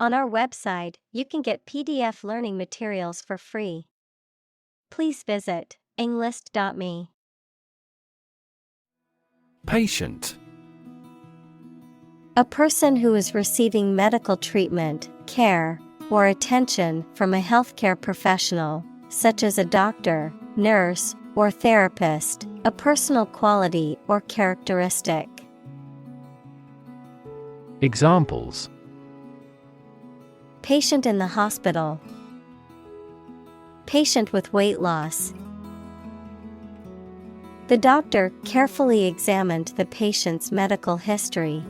On our website, you can get PDF learning materials for free. Please visit englist.me. Patient. A person who is receiving medical treatment, care, or attention from a healthcare professional, such as a doctor, nurse, or therapist, a personal quality or characteristic. Examples: Patient in the hospital. Patient with weight loss. The doctor carefully examined the patient's medical history.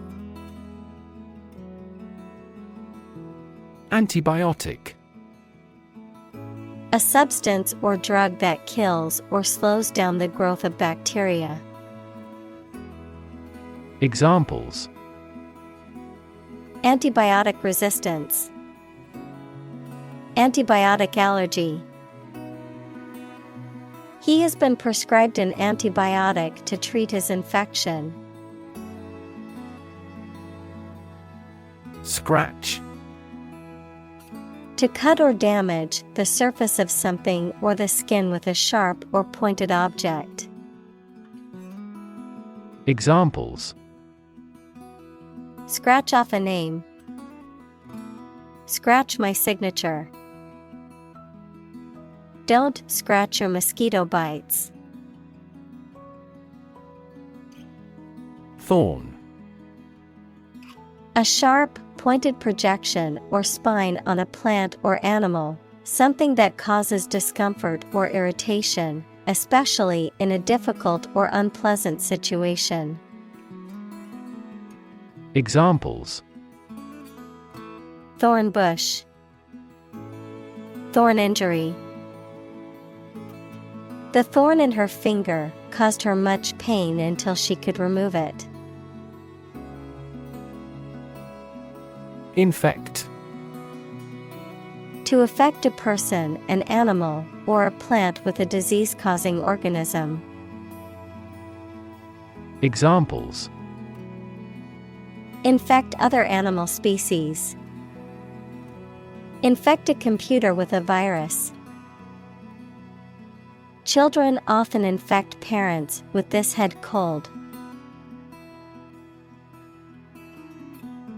Antibiotic. A substance or drug that kills or slows down the growth of bacteria. Examples: Antibiotic resistance. Antibiotic allergy. He has been prescribed an antibiotic to treat his infection. Scratch. To cut or damage the surface of something or the skin with a sharp or pointed object. Examples: Scratch off a name. Scratch my signature. Don't scratch your mosquito bites. Thorn. A sharp, pointed projection or spine on a plant or animal, something that causes discomfort or irritation, especially in a difficult or unpleasant situation. Examples: Thorn bush. Thorn injury. The thorn in her finger caused her much pain until she could remove it. Infect. To affect a person, an animal, or a plant with a disease-causing organism. Examples: Infect other animal species. Infect a computer with a virus. Children often infect parents with this head cold.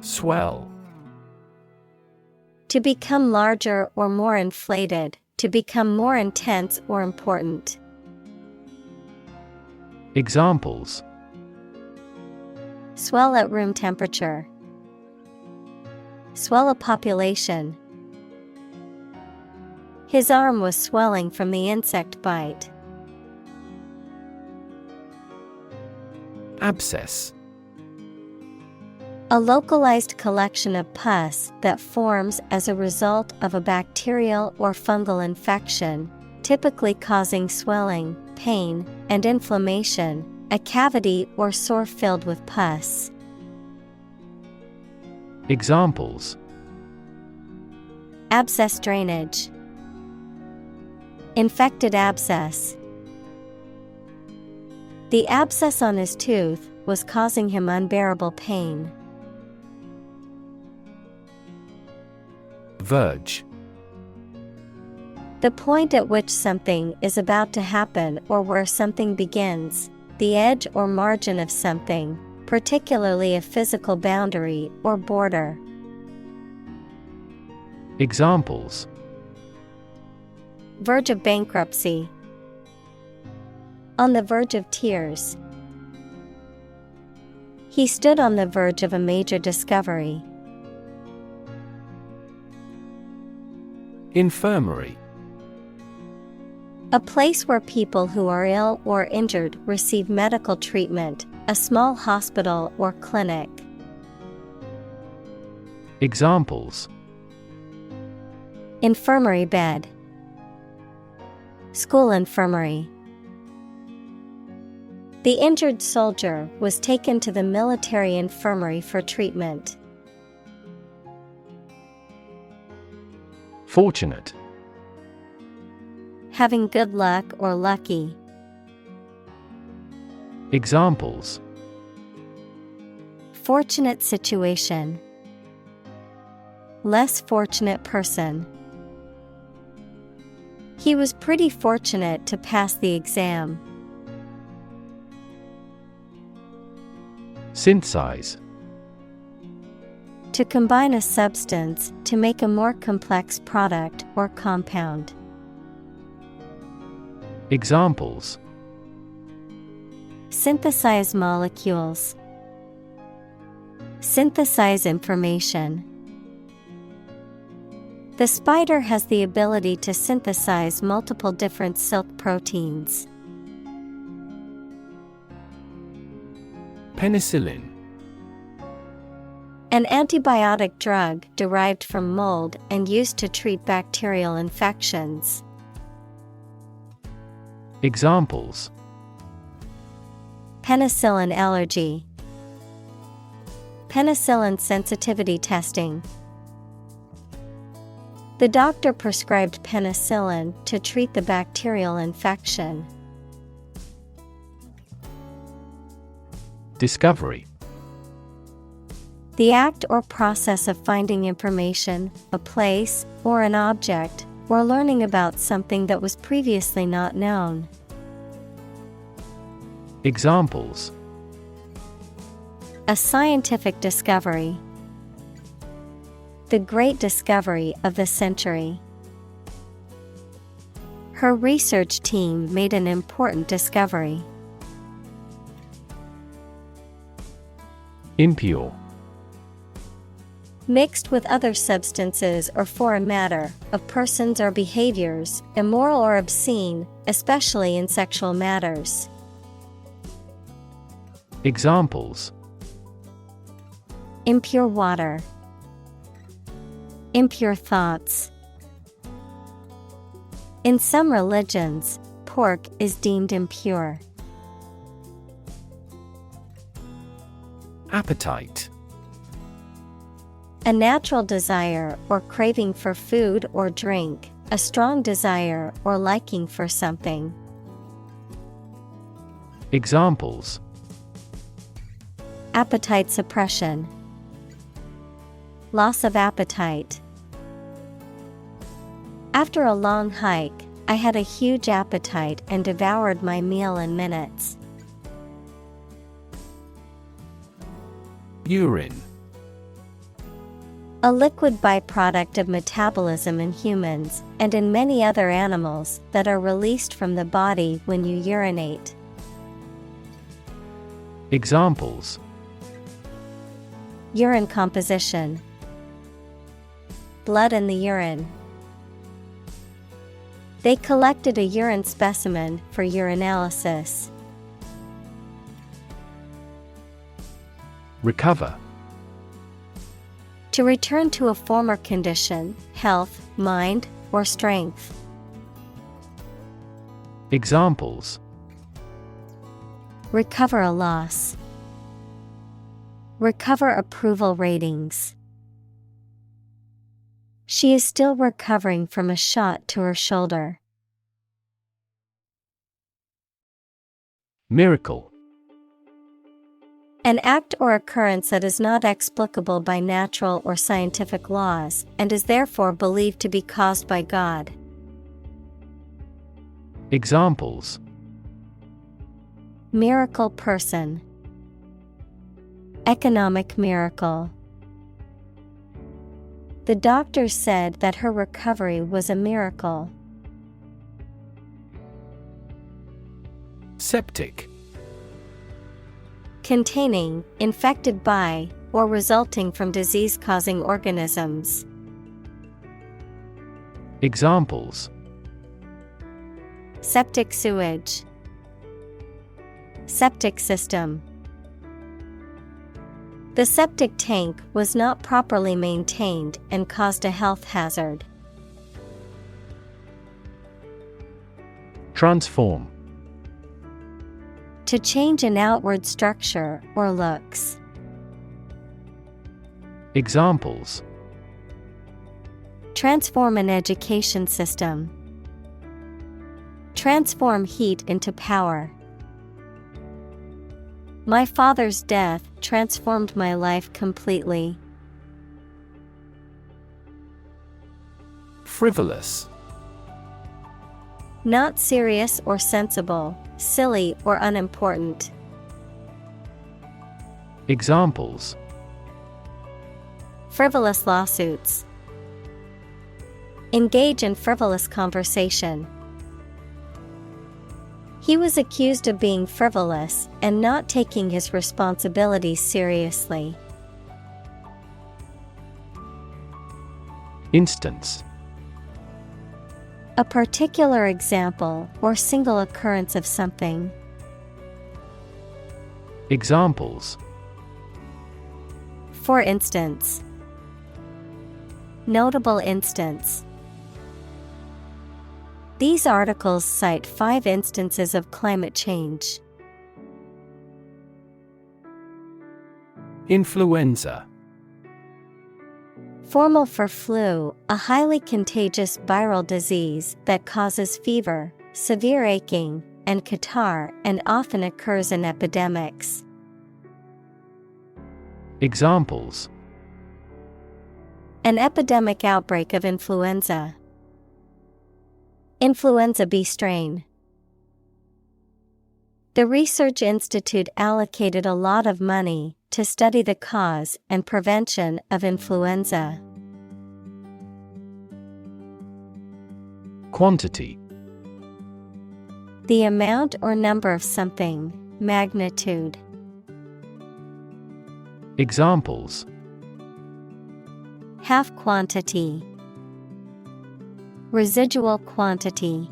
Swell. To become larger or more inflated, to become more intense or important. Examples: Swell at room temperature. Swell a population. His arm was swelling from the insect bite. Abscess. A localized collection of pus that forms as a result of a bacterial or fungal infection, typically causing swelling, pain, and inflammation, a cavity or sore filled with pus. Examples: Abscess drainage. Infected abscess. The abscess on his tooth was causing him unbearable pain. Verge. The point at which something is about to happen or where something begins, the edge or margin of something, particularly a physical boundary or border. Examples: Verge of bankruptcy. On the verge of tears. He stood on the verge of a major discovery. Infirmary. A place where people who are ill or injured receive medical treatment, a small hospital or clinic. Examples: Infirmary bed. School infirmary. The injured soldier was taken to the military infirmary for treatment. Fortunate. Having good luck or lucky. Examples: Fortunate situation. less fortunate person. He was pretty fortunate to pass the exam. Synthesize. To combine a substance to make a more complex product or compound. Examples: synthesize molecules, synthesize information. The spider has the ability to synthesize multiple different silk proteins. Penicillin. An antibiotic drug derived from mold and used to treat bacterial infections. Examples: penicillin allergy, penicillin sensitivity testing. The doctor prescribed penicillin to treat the bacterial infection. Discovery. The act or process of finding information, a place, or an object, or learning about something that was previously not known. Examples: a scientific discovery, the great discovery of the century. Her research team made an important discovery. Impure. Mixed with other substances or foreign matter, of persons or behaviors, immoral or obscene, especially in sexual matters. Examples: impure water, impure thoughts. In some religions, pork is deemed impure. Appetite. A natural desire or craving for food or drink, a strong desire or liking for something. Examples: appetite suppression, loss of appetite. After a long hike, I had a huge appetite and devoured my meal in minutes. Urine. A liquid byproduct of metabolism in humans and in many other animals that are released from the body when you urinate. Examples: urine composition, blood in the urine. They collected a urine specimen for urinalysis. Recover. To return to a former condition, health, mind, or strength. Examples: recover a loss, recover approval ratings. She is still recovering from a shot to her shoulder. Miracle. An act or occurrence that is not explicable by natural or scientific laws, and is therefore believed to be caused by God. Examples: miracle person, economic miracle. The doctor said that her recovery was a miracle. Septic. Containing, infected by, or resulting from disease-causing organisms. Examples: septic sewage, septic system. The septic tank was not properly maintained and caused a health hazard. Transform. To change an outward structure or looks. Examples: transform an education system, transform heat into power. My father's death transformed my life completely. Frivolous. Not serious or sensible, silly or unimportant. Examples: Frivolous lawsuits. Engage in frivolous conversation. He was accused of being frivolous and not taking his responsibilities seriously. Instance: A particular example or single occurrence of something. Examples: For instance. Notable instance. These articles cite 5 instances of climate change. Influenza. Formal for flu, a highly contagious viral disease that causes fever, severe aching, and catarrh and often occurs in epidemics. Examples: An epidemic outbreak of influenza. Influenza B strain. The research institute allocated a lot of money to study the cause and prevention of influenza. Quantity: The amount or number of something, magnitude. Examples: Half quantity. Residual quantity.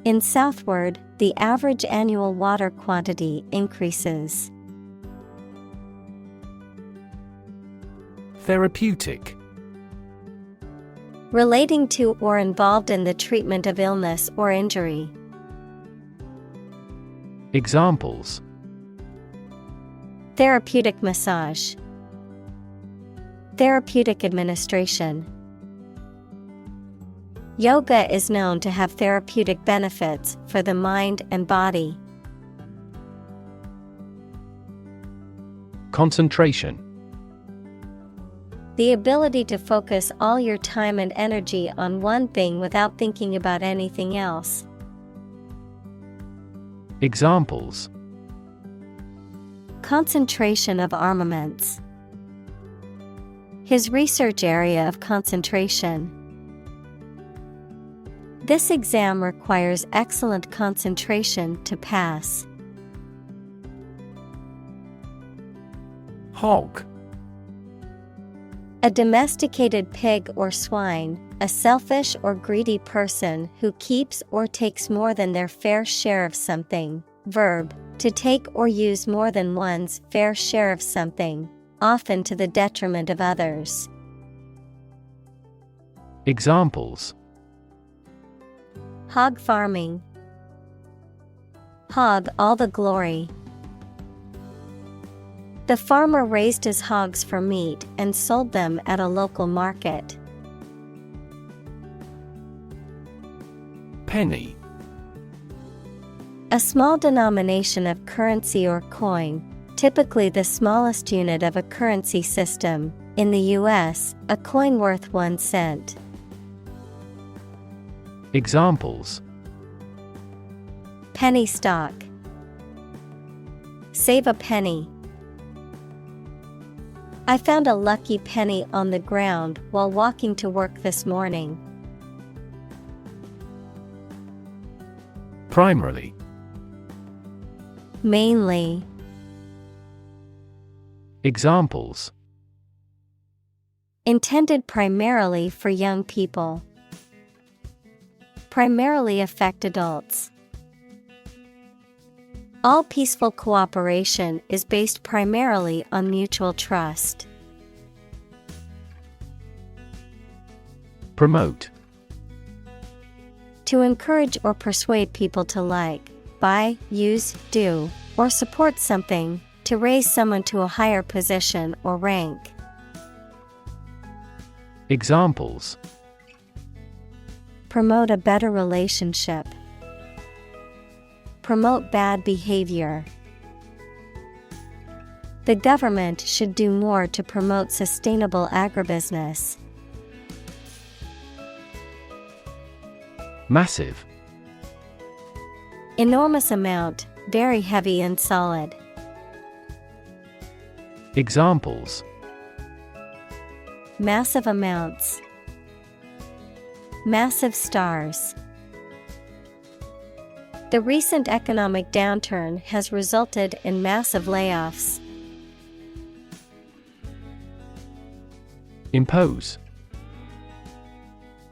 In southward, the average annual water quantity increases. Therapeutic. Relating to or involved in the treatment of illness or injury. Examples: Therapeutic massage. Therapeutic administration. Yoga is known to have therapeutic benefits for the mind and body. Concentration: The ability to focus all your time and energy on one thing without thinking about anything else. Examples: Concentration of armaments. His research area of concentration. This exam requires excellent concentration to pass. Hog. A domesticated pig or swine, a selfish or greedy person who keeps or takes more than their fair share of something. Verb, to take or use more than one's fair share of something, often to the detriment of others. Examples: Hog farming. Hog all the glory. The farmer raised his hogs for meat and sold them at a local market. Penny. A small denomination of currency or coin, typically the smallest unit of a currency system. In the U.S., a coin worth 1 cent. Examples: Penny stock. Save a penny. I found a lucky penny on the ground while walking to work this morning. Primarily. Mainly. Examples: Intended primarily for young people. Primarily affect adults. All peaceful cooperation is based primarily on mutual trust. Promote. To encourage or persuade people to like, buy, use, do, or support something, to raise someone to a higher position or rank. Examples: Promote a better relationship. Promote bad behavior. The government should do more to promote sustainable agribusiness. Massive. Enormous amount, very heavy and solid. Examples: Massive amounts. Massive stars. The recent economic downturn has resulted in massive layoffs. Impose.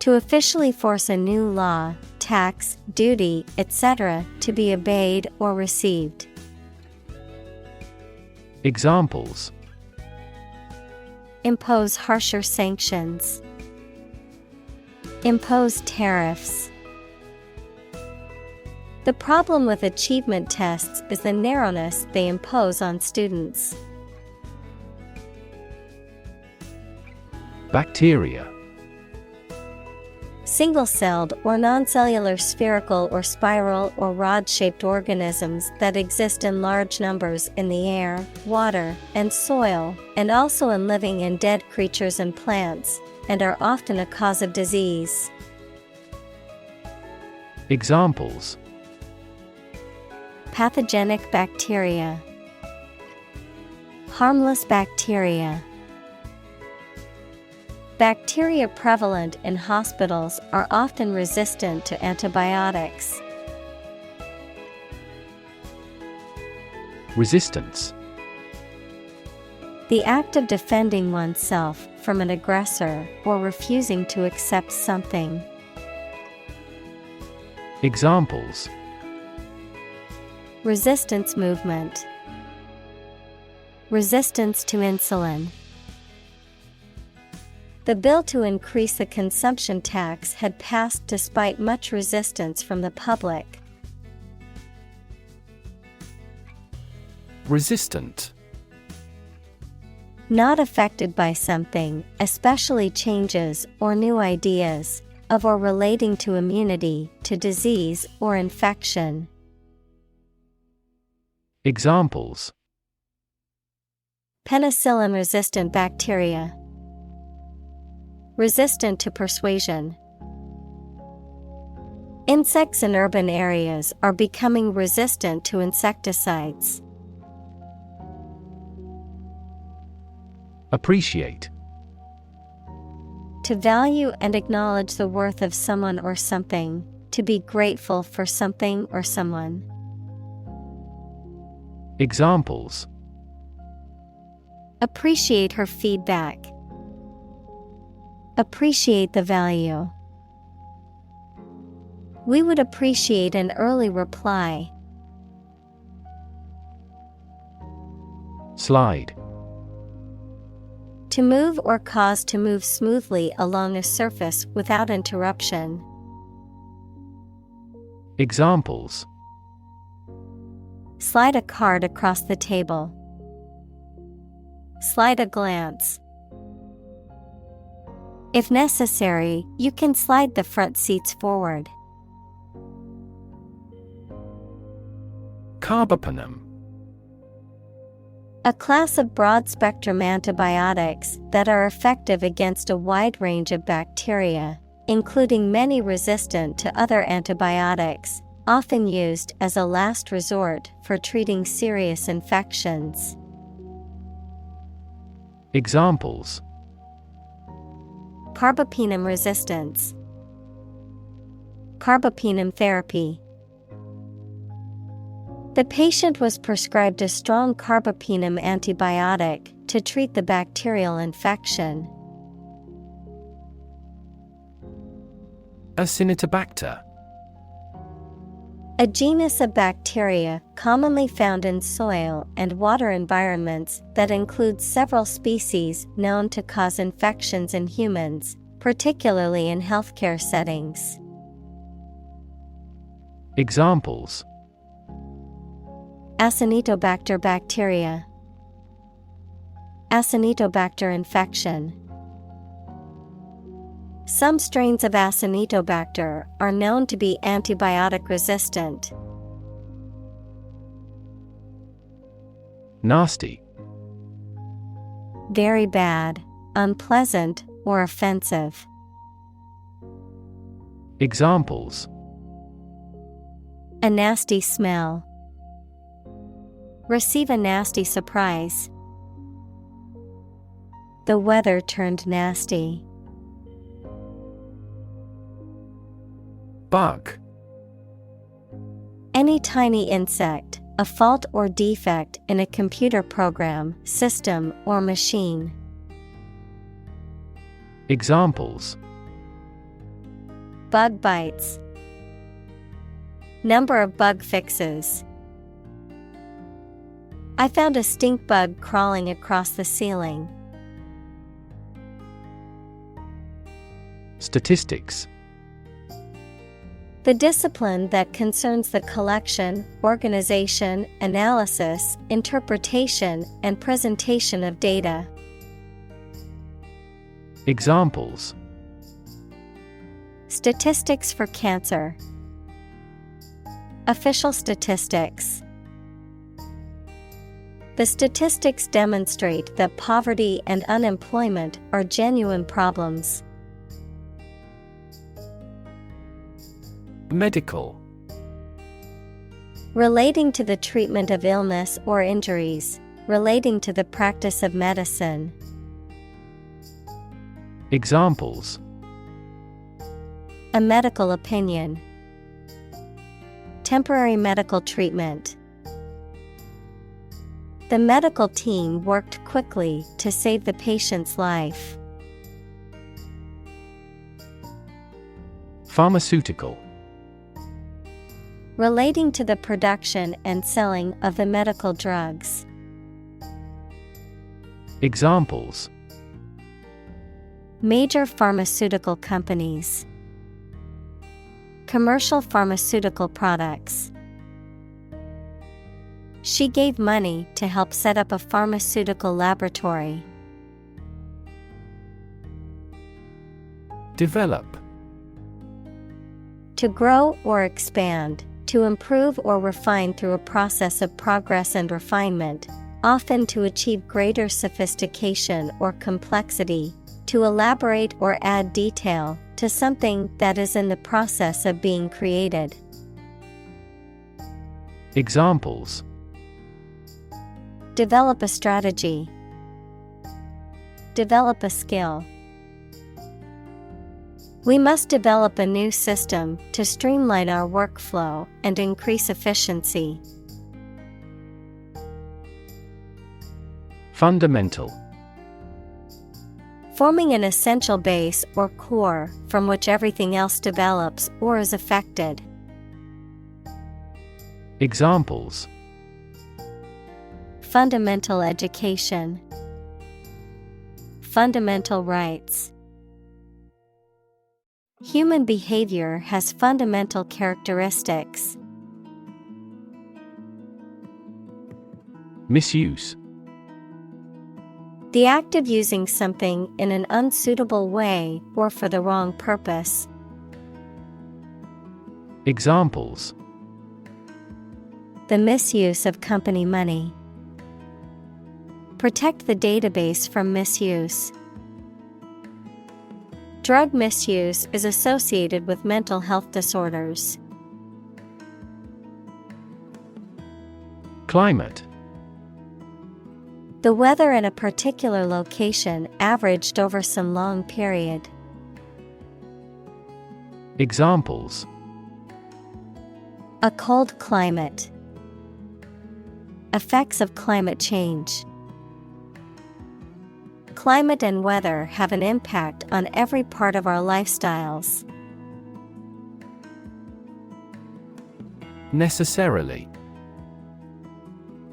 To officially force a new law, tax, duty, etc. to be obeyed or received. Examples: Impose harsher sanctions. Impose tariffs. The problem with achievement tests is the narrowness they impose on students. Bacteria. Single-celled or non-cellular spherical or spiral or rod-shaped organisms that exist in large numbers in the air, water, and soil, and also in living and dead creatures and plants, and are often a cause of disease. Examples: Pathogenic bacteria. Harmless bacteria. Bacteria prevalent in hospitals are often resistant to antibiotics. Resistance. The act of defending oneself from an aggressor or refusing to accept something. Examples: Resistance movement. Resistance to insulin. The bill to increase the consumption tax had passed despite much resistance from the public. Resistant. Not affected by something, especially changes or new ideas, of or relating to immunity, to disease or infection. Examples: Penicillin-resistant bacteria. Resistant to persuasion. Insects in urban areas are becoming resistant to insecticides. Appreciate. To value and acknowledge the worth of someone or something, to be grateful for something or someone. Examples: Appreciate her feedback. Appreciate the value. We would appreciate an early reply. Slide. To move or cause to move smoothly along a surface without interruption. Examples: Slide a card across the table. Slide a glance. If necessary, you can slide the front seats forward. Carbapenem. A class of broad-spectrum antibiotics that are effective against a wide range of bacteria, including many resistant to other antibiotics, often used as a last resort for treating serious infections. Examples: Carbapenem resistance. Carbapenem therapy. The patient was prescribed a strong carbapenem antibiotic to treat the bacterial infection. Acinetobacter. A genus of bacteria commonly found in soil and water environments that includes several species known to cause infections in humans, particularly in healthcare settings. Examples: Acinetobacter bacteria. Acinetobacter infection. Some strains of Acinetobacter are known to be antibiotic resistant. Nasty. Very bad, unpleasant, or offensive. Examples: a nasty smell. Receive a nasty surprise. The weather turned nasty. Bug. Any tiny insect, a fault or defect in a computer program, system, or machine. Examples: Bug bites. Number of bug fixes. I found a stink bug crawling across the ceiling. Statistics. The discipline that concerns the collection, organization, analysis, interpretation, and presentation of data. Examples: Statistics for cancer. Official statistics. The statistics demonstrate that poverty and unemployment are genuine problems. Medical. Relating to the treatment of illness or injuries, relating to the practice of medicine. Examples: A medical opinion. Temporary medical treatment. The medical team worked quickly to save the patient's life. Pharmaceutical. Relating to the production and selling of the medical drugs. Examples: Major pharmaceutical companies. Commercial pharmaceutical products. She gave money to help set up a pharmaceutical laboratory. Develop. To grow or expand, to improve or refine through a process of progress and refinement, often to achieve greater sophistication or complexity, to elaborate or add detail to something that is in the process of being created. Examples: Develop a strategy. Develop a skill. We must develop a new system to streamline our workflow and increase efficiency. Fundamental. Forming an essential base or core from which everything else develops or is affected. Examples: Fundamental education. Fundamental rights. Human behavior has fundamental characteristics. Misuse. The act of using something in an unsuitable way or for the wrong purpose. Examples: The misuse of company money. Protect the database from misuse. Drug misuse is associated with mental health disorders. Climate. The weather in a particular location averaged over some long period. Examples: A cold climate. Effects of climate change. Climate and weather have an impact on every part of our lifestyles. Necessarily.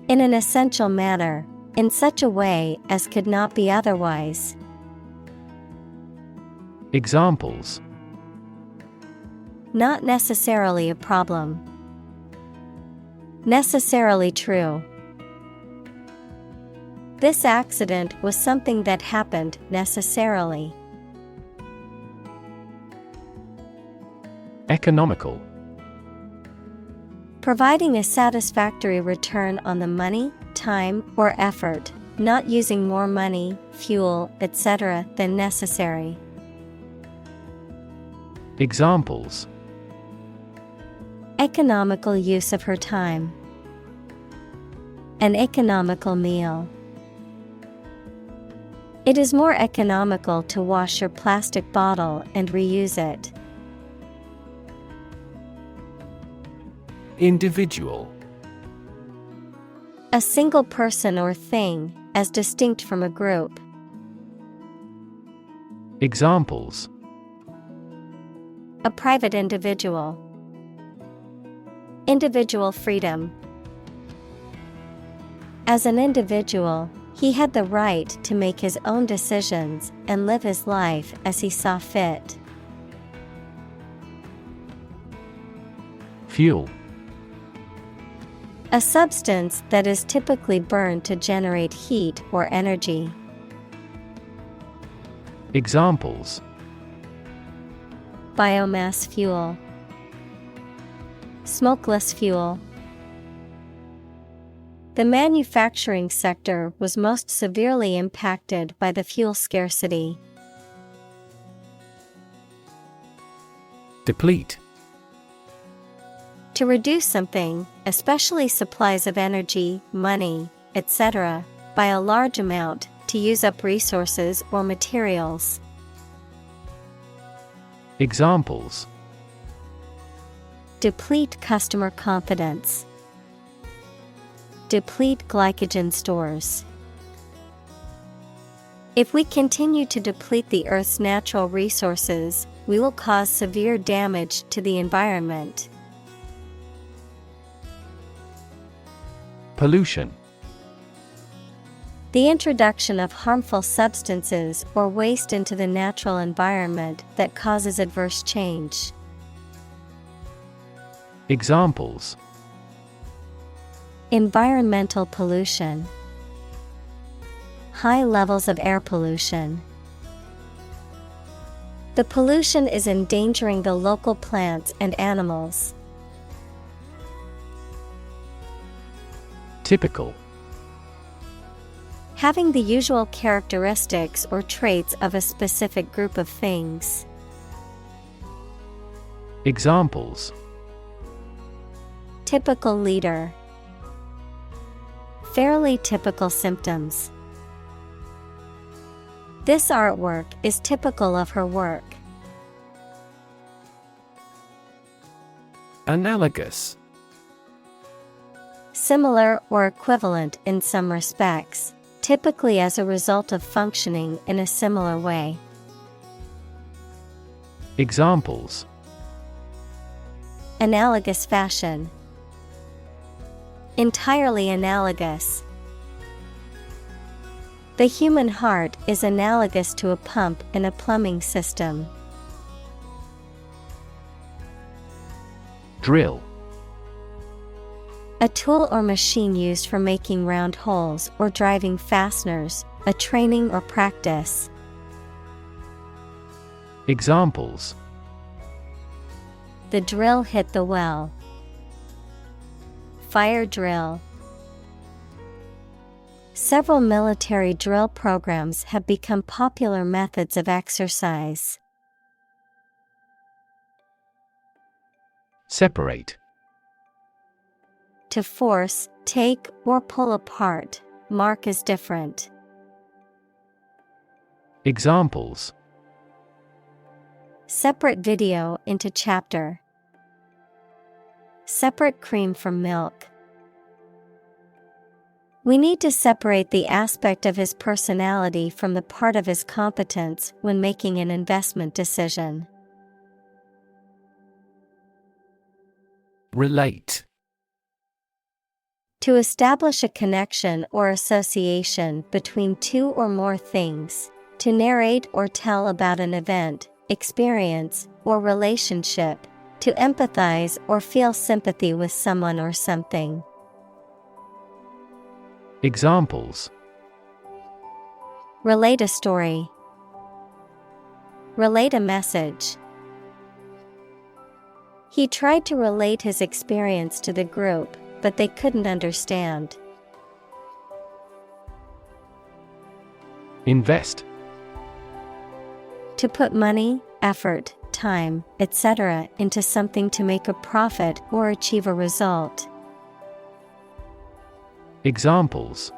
In an essential manner, in such a way as could not be otherwise. Examples: Not necessarily a problem. Necessarily true. This accident was something that happened necessarily. Economical. Providing a satisfactory return on the money, time, or effort, not using more money, fuel, etc. than necessary. Examples: economical use of her time. An economical meal. It is more economical to wash your plastic bottle and reuse it. Individual. A single person or thing, as distinct from a group. Examples: A private individual. Individual freedom. As an individual, he had the right to make his own decisions and live his life as he saw fit. Fuel. A substance that is typically burned to generate heat or energy. Examples: Biomass fuel. Smokeless fuel. The manufacturing sector was most severely impacted by the fuel scarcity. Deplete. To reduce something, especially supplies of energy, money, etc., by a large amount, to use up resources or materials. Examples: Deplete customer confidence. Deplete glycogen stores. If we continue to deplete the Earth's natural resources, we will cause severe damage to the environment. Pollution. The introduction of harmful substances or waste into the natural environment that causes adverse change. Examples: Environmental pollution. High levels of air pollution. The pollution is endangering the local plants and animals. Typical. Having the usual characteristics or traits of a specific group of things. Examples: Typical leader. Fairly typical symptoms. This artwork is typical of her work. Analogous. Similar or equivalent in some respects, typically as a result of functioning in a similar way. Examples: Analogous fashion. Entirely analogous. The human heart is analogous to a pump in a plumbing system. Drill. A tool or machine used for making round holes or driving fasteners, a training or practice. Examples: The drill hit the well. Fire drill. Several military drill programs have become popular methods of exercise. Separate. To force, take, or pull apart, mark as different. Examples: Separate video into chapter. Separate cream from milk. We need to separate the aspect of his personality from the part of his competence when making an investment decision. Relate. To establish a connection or association between two or more things, to narrate or tell about an event, experience, or relationship, to empathize or feel sympathy with someone or something. Examples: Relate a story. Relate a message. He tried to relate his experience to the group, but they couldn't understand. Invest. To put money, effort, time, etc., into something to make a profit or achieve a result. Examples: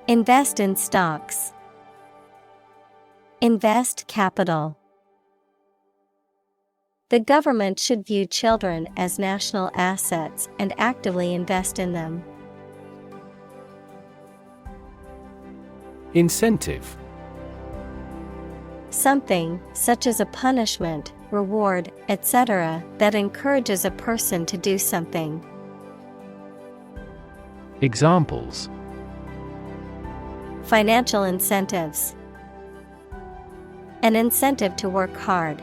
Invest in stocks. Invest capital. The government should view children as national assets and actively invest in them. Incentive. Something, such as a punishment, reward, etc., that encourages a person to do something. Examples: Financial incentives. An incentive to work hard.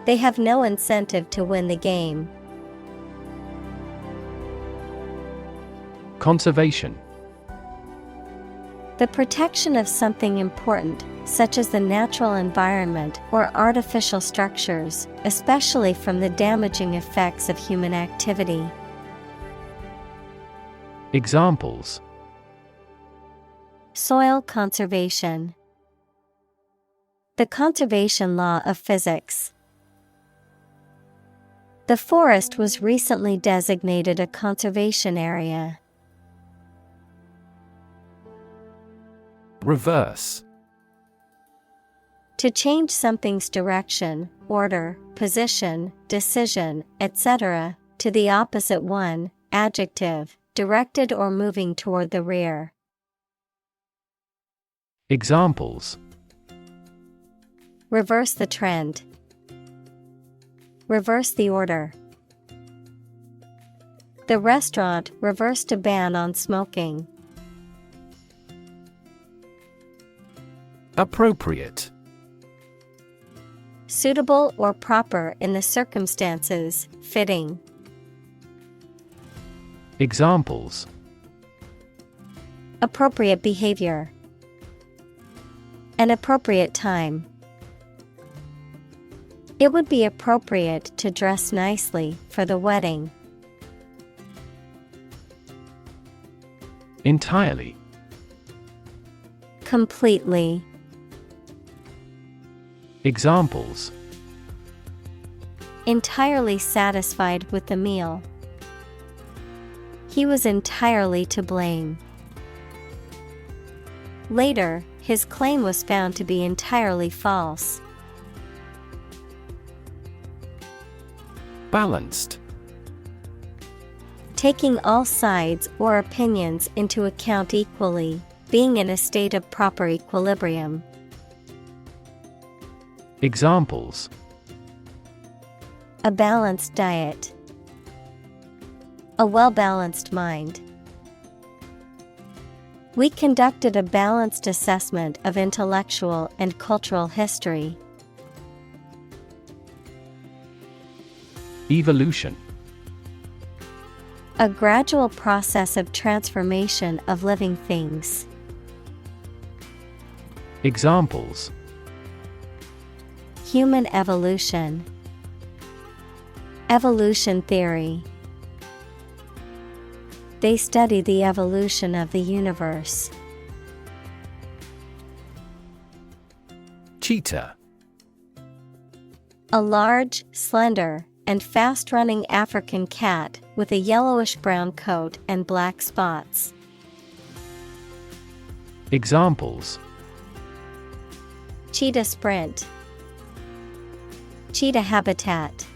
They have no incentive to win the game. Conservation. The protection of something important, such as the natural environment or artificial structures, especially from the damaging effects of human activity. Examples: Soil conservation. The conservation law of physics. The forest was recently designated a conservation area. Reverse. To change something's direction, order, position, decision, etc., to the opposite one, adjective, directed or moving toward the rear. Examples: Reverse the trend. Reverse the order. The restaurant reversed a ban on smoking. Appropriate. Suitable or proper in the circumstances, fitting. Examples: Appropriate behavior. An appropriate time. It would be appropriate to dress nicely for the wedding. Entirely. Completely. Examples: Entirely satisfied with the meal. He was entirely to blame. Later, his claim was found to be entirely false. Balanced. Taking all sides or opinions into account equally, being in a state of proper equilibrium. Examples: A balanced diet. A well-balanced mind. We conducted a balanced assessment of intellectual and cultural history. Evolution. A gradual process of transformation of living things. Examples: Human evolution. Evolution theory. They study the evolution of the universe. Cheetah. A large, slender, and fast-running African cat with a yellowish-brown coat and black spots. Examples: Cheetah sprint. Cheetah habitat.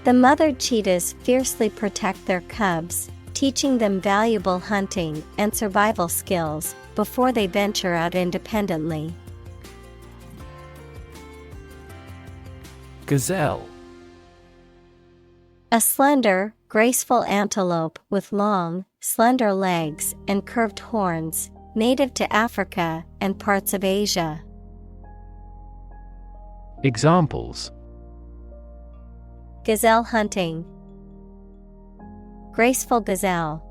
The mother cheetahs fiercely protect their cubs, teaching them valuable hunting and survival skills before they venture out independently. Gazelle. A slender, graceful antelope with long, slender legs and curved horns, native to Africa and parts of Asia. Examples: Gazelle hunting. Graceful gazelle.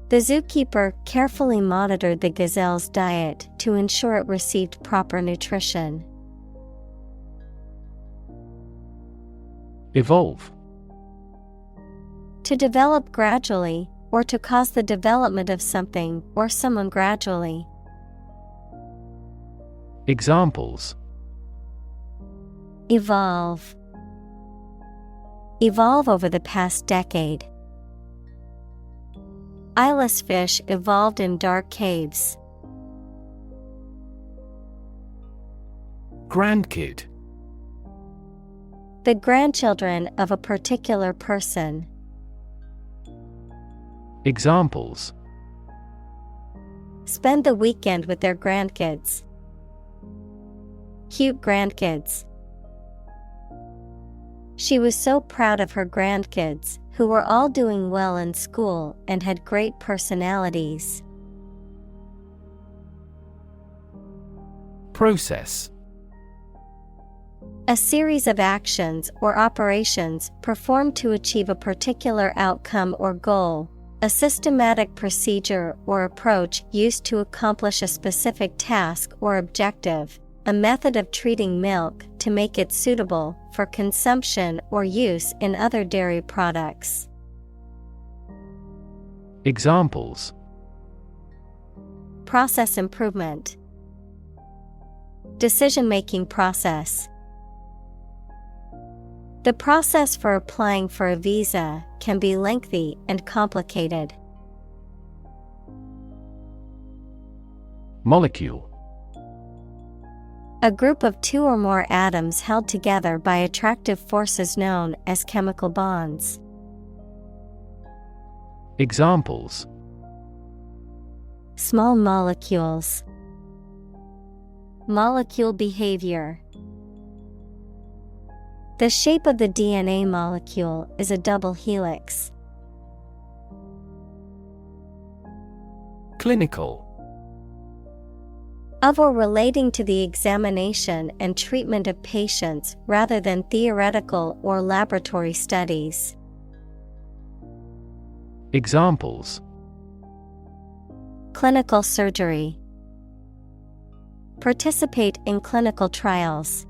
The zookeeper carefully monitored the gazelle's diet to ensure it received proper nutrition. Evolve. To develop gradually, or to cause the development of something or someone gradually. Examples: Evolve. Evolve over the past decade. Eyeless fish evolved in dark caves. Grandkid. The grandchildren of a particular person. Examples: Spend the weekend with their grandkids. Cute grandkids. She was so proud of her grandkids, who were all doing well in school and had great personalities. Process. A series of actions or operations performed to achieve a particular outcome or goal. A systematic procedure or approach used to accomplish a specific task or objective. A method of treating milk to make it suitable for consumption or use in other dairy products. Examples: Process improvement. Decision-making process. The process for applying for a visa can be lengthy and complicated. Molecule. A group of two or more atoms held together by attractive forces known as chemical bonds. Examples: Small molecules. Molecule behavior. The shape of the DNA molecule is a double helix. Clinical. Of or relating to the examination and treatment of patients rather than theoretical or laboratory studies. Examples: Clinical surgery. Participate in clinical trials.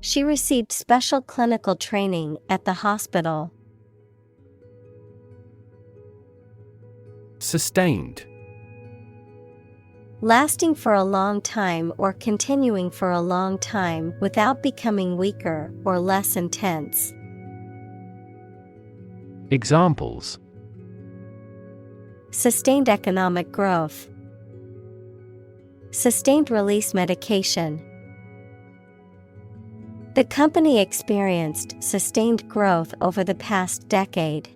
She received special clinical training at the hospital. Sustained. Lasting for a long time or continuing for a long time without becoming weaker or less intense. Examples: Sustained economic growth. Sustained release medication. The company experienced sustained growth over the past decade.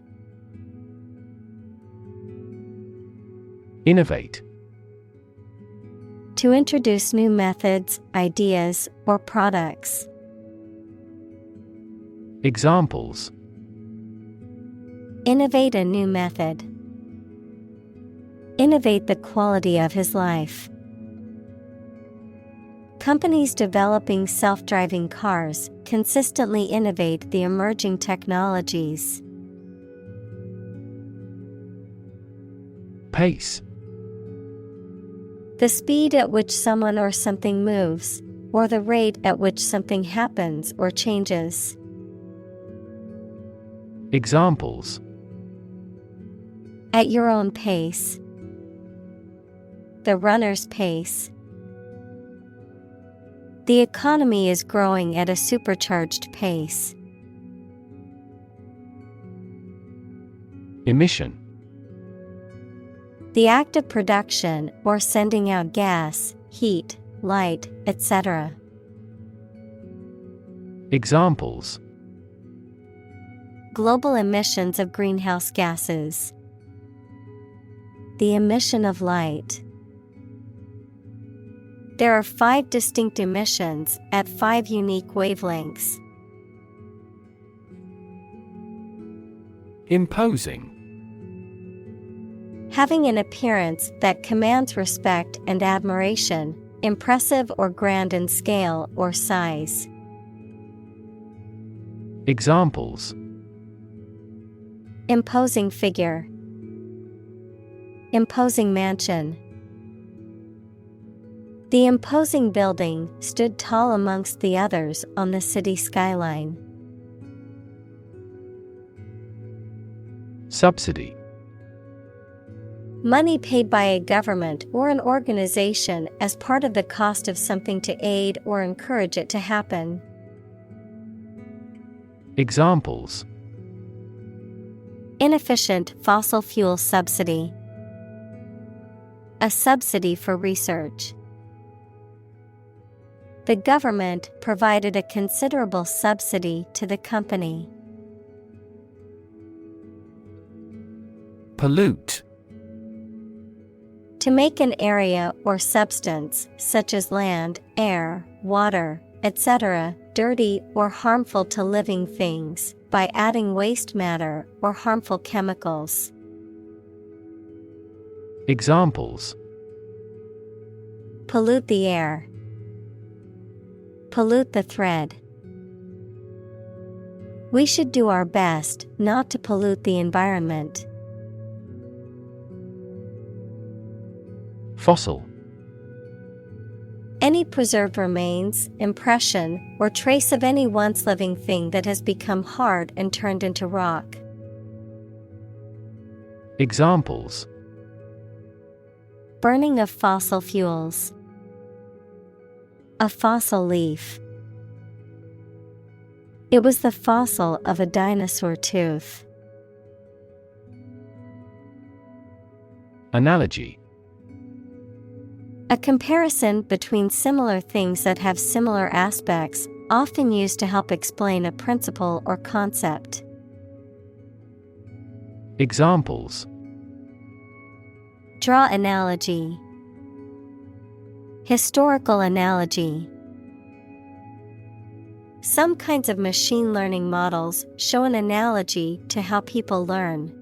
Innovate. To introduce new methods, ideas, or products. Examples: Innovate a new method. Innovate the quality of his life. Companies developing self-driving cars consistently innovate the emerging technologies. Pace. The speed at which someone or something moves, or the rate at which something happens or changes. Examples: At your own pace. The runner's pace. The economy is growing at a supercharged pace. Emission. The act of production or sending out gas, heat, light, etc. Examples: Global emissions of greenhouse gases. The emission of light. There are 5 distinct emissions at 5 unique wavelengths. Imposing. Having an appearance that commands respect and admiration, impressive or grand in scale or size. Examples: Imposing figure. Imposing mansion. The imposing building stood tall amongst the others on the city skyline. Subsidy. Money paid by a government or an organization as part of the cost of something to aid or encourage it to happen. Examples: Inefficient fossil fuel subsidy. A subsidy for research. The government provided a considerable subsidy to the company. Pollute. To make an area or substance, such as land, air, water, etc., dirty or harmful to living things, by adding waste matter or harmful chemicals. Examples: Pollute the air. Pollute the thread. We should do our best not to pollute the environment. Fossil. Any preserved remains, impression, or trace of any once living thing that has become hard and turned into rock. Examples: Burning of fossil fuels. A fossil leaf. It was the fossil of a dinosaur tooth. Analogy. A comparison between similar things that have similar aspects, often used to help explain a principle or concept. Examples: Draw analogy. Historical analogy. Some kinds of machine learning models show an analogy to how people learn.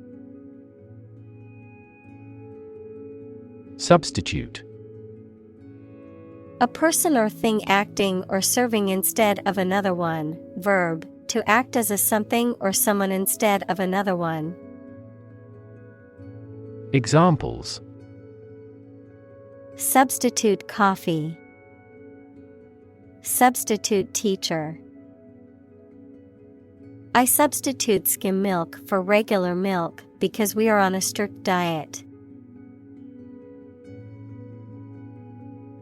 Substitute. A person or thing acting or serving instead of another one. Verb, to act as a something or someone instead of another one. Examples: Substitute coffee. Substitute teacher. I substitute skim milk for regular milk because we are on a strict diet.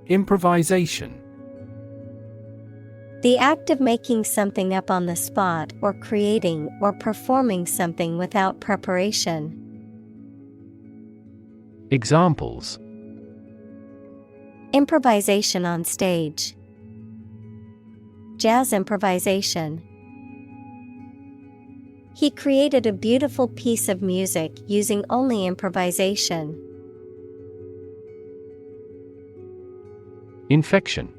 Improvisation. The act of making something up on the spot or creating or performing something without preparation. Examples: Improvisation on stage. Jazz improvisation. He created a beautiful piece of music using only improvisation. Infection.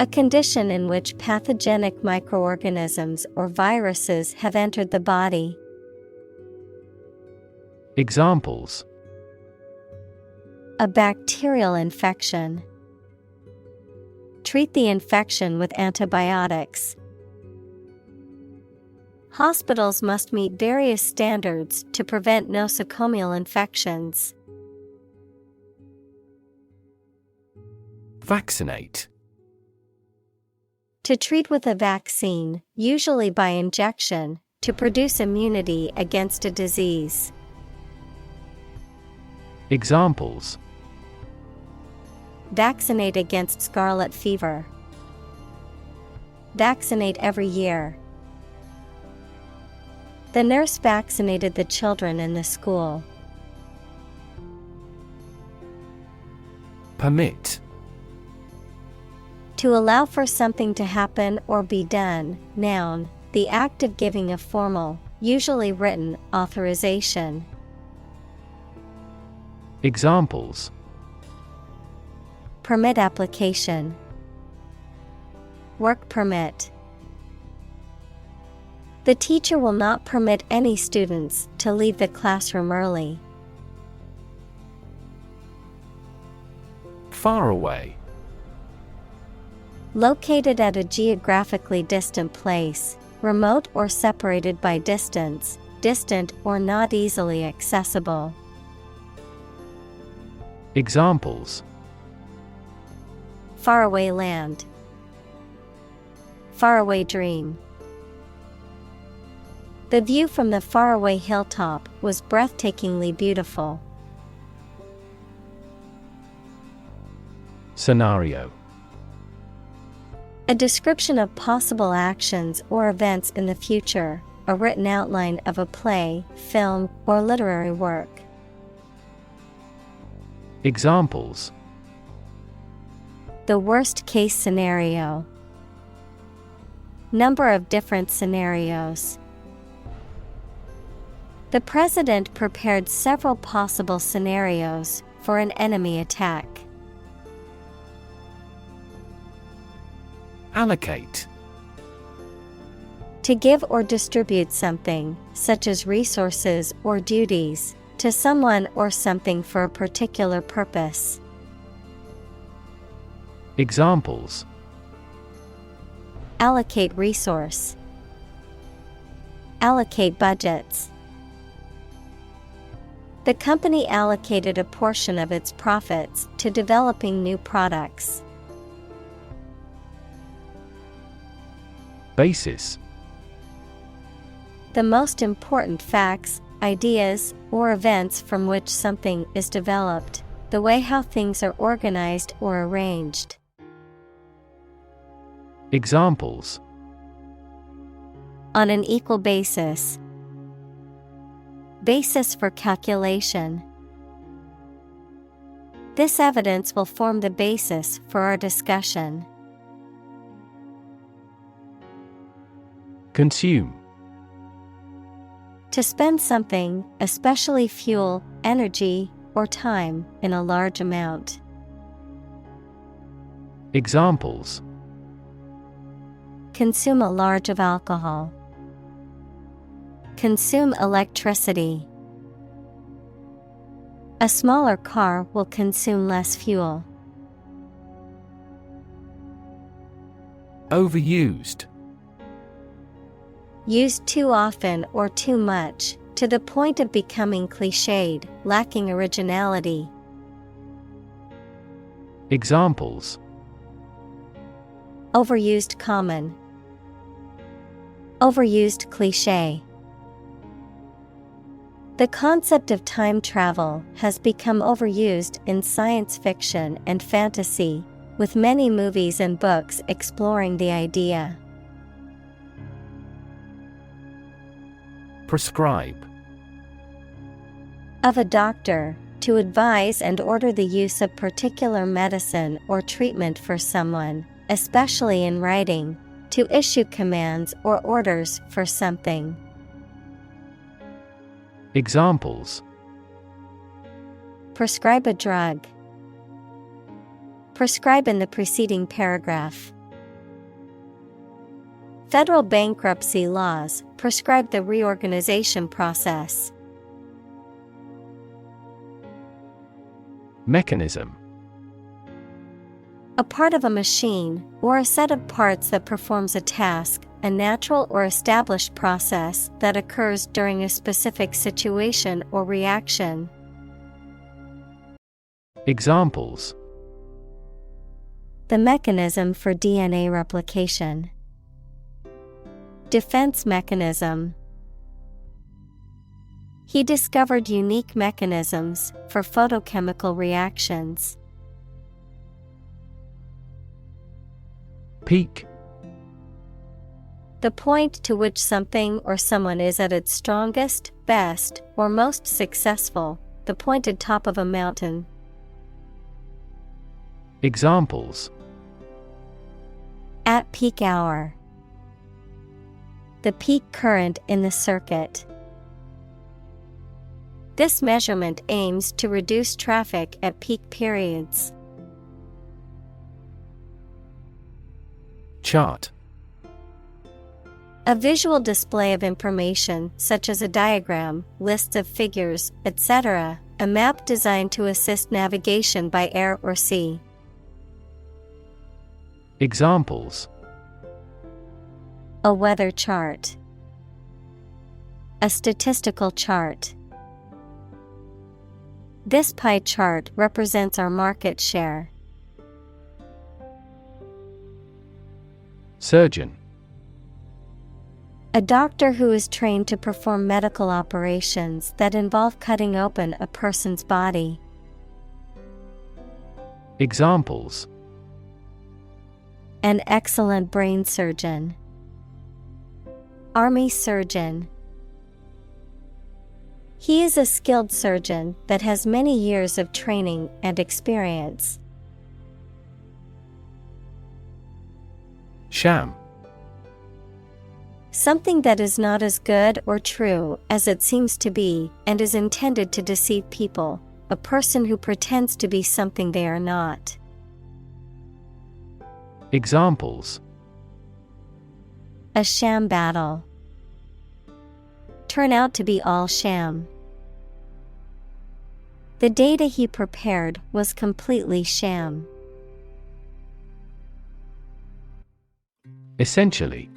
A condition in which pathogenic microorganisms or viruses have entered the body. Examples: A bacterial infection. Treat the infection with antibiotics. Hospitals must meet various standards to prevent nosocomial infections. Vaccinate. To treat with a vaccine, usually by injection, to produce immunity against a disease. Examples: Vaccinate against scarlet fever. Vaccinate every year. The nurse vaccinated the children in the school. Permit. To allow for something to happen or be done. Noun, the act of giving a formal, usually written, authorization. Examples: Permit application. Work permit. The teacher will not permit any students to leave the classroom early. Far away. Located at a geographically distant place, remote or separated by distance, distant or not easily accessible. Examples: Faraway land. Faraway dream. The view from the faraway hilltop was breathtakingly beautiful. Scenario. A description of possible actions or events in the future, a written outline of a play, film, or literary work. Examples. The worst case scenario. Number of different scenarios. The president prepared several possible scenarios for an enemy attack. Allocate. To give or distribute something, such as resources or duties, to someone or something for a particular purpose. Examples. Allocate resource. Allocate budgets. The company allocated a portion of its profits to developing new products. Basis. The most important facts, ideas, or events from which something is developed, the way how things are organized or arranged. Examples. On an equal basis. Basis for calculation. This evidence will form the basis for our discussion. Consume. To spend something, especially fuel, energy, or time, in a large amount. Examples. Consume a large of alcohol. Consume electricity. A smaller car will consume less fuel. Overused. Used too often or too much, to the point of becoming cliched, lacking originality. Examples. Overused common. Overused cliche. The concept of time travel has become overused in science fiction and fantasy, with many movies and books exploring the idea. Prescribe. Of a doctor, to advise and order the use of particular medicine or treatment for someone, especially in writing, to issue commands or orders for something. Examples. Prescribe a drug. Prescribe in the preceding paragraph. Federal bankruptcy laws prescribe the reorganization process. Mechanism. A part of a machine, or a set of parts that performs a task, a natural or established process that occurs during a specific situation or reaction. Examples. The mechanism for DNA replication. Defense mechanism. He discovered unique mechanisms for photochemical reactions. Peak. The point to which something or someone is at its strongest, best, or most successful, the pointed top of a mountain. Examples. At peak hour. The peak current in the circuit. This measurement aims to reduce traffic at peak periods. Chart. A visual display of information such as a diagram, lists of figures, etc., a map designed to assist navigation by air or sea. Examples. A weather chart. A statistical chart. This pie chart represents our market share. Surgeon. A doctor who is trained to perform medical operations that involve cutting open a person's body. Examples: An excellent brain surgeon. Army surgeon. He is a skilled surgeon that has many years of training and experience. Sham. Something that is not as good or true as it seems to be and is intended to deceive people, a person who pretends to be something they are not. Examples: A sham battle. Turn out to be all sham. The data he prepared was completely sham. Essentially.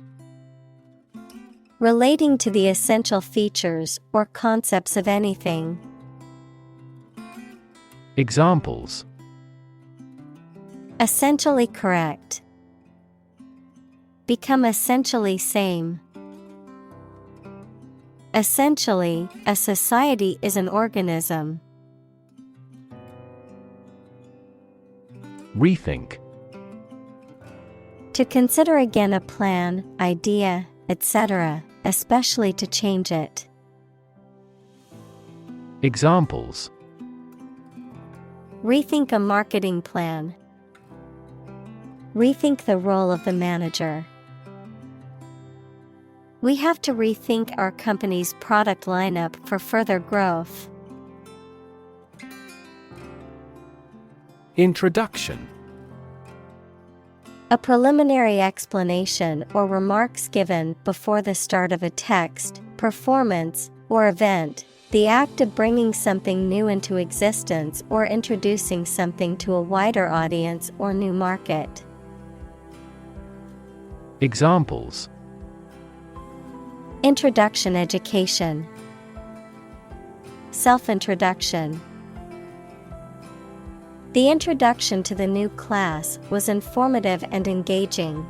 Relating to the essential features or concepts of anything. Examples: Essentially correct. Become essentially same. Essentially, a society is an organism. Rethink. To consider again a plan, idea, etc., especially to change it. Examples: Rethink a marketing plan. Rethink the role of the manager. We have to rethink our company's product lineup for further growth. Introduction. A preliminary explanation or remarks given before the start of a text, performance, or event, the act of bringing something new into existence or introducing something to a wider audience or new market. Examples: Introduction education. Self-introduction. The introduction to the new class was informative and engaging.